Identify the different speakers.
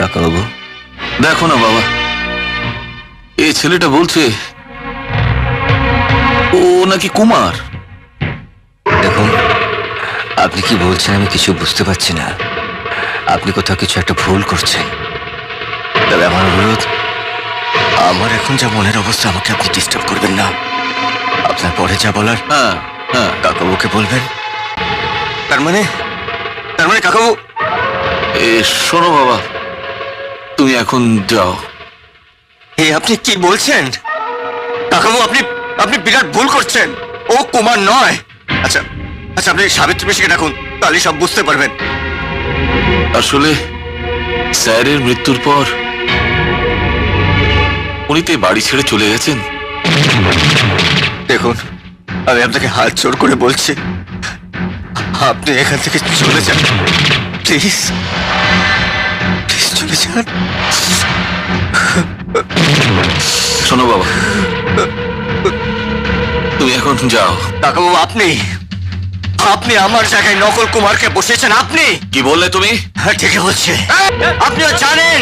Speaker 1: কাকাবাবু,
Speaker 2: দেখো না বাবা, এই ছেলেটা বলছে ও নাকি কুমার।
Speaker 1: দেখুন আপনি কি বলছেন আমি কিছু বুঝতে পারছি না। আপনি কোথাও কিছু একটা ভুল করছেন। তবে আমার অনুরোধ, আমার এখন যা মনের অবস্থা, আমাকে আপনি ডিস্টার্ব করবেন না। আপনার পরে যা বলার
Speaker 2: হ্যাঁ হ্যাঁ,
Speaker 1: কাকাবুকে বলবেন। তার মানে কাকাবু,
Speaker 2: শোনো বাবা, তুমি এখন যাও।
Speaker 1: আপনি কি বলছেন কাকাবু? আপনি বিরাট ভুল করছেন। ও কুমার নয়। আচ্ছা আচ্ছা, আপনি সাবিত্রী পিসিকে ডাকুন, তাহলে সব বুঝতে পারবেন।
Speaker 2: আসলে স্যারের মৃত্যুর পর উনি তো এই বাড়ি ছেড়ে চলে গেছেন।
Speaker 1: দেখুন, আমি আপনাকে হাত জোড় করে বলছি, আপনি এখান থেকে চলে যান, প্লিজ প্লিজ চলে যান।
Speaker 2: শোনো বাবা, তুমি এখন যাও।
Speaker 1: কাকাবাবু, আপনি আমার জায়গায় নকল কুমারকে বসিয়েছেন। আপনি
Speaker 2: কি বললে তুমি?
Speaker 1: হ্যাঁ, ঠিকই বলছে। আপনিও জানেন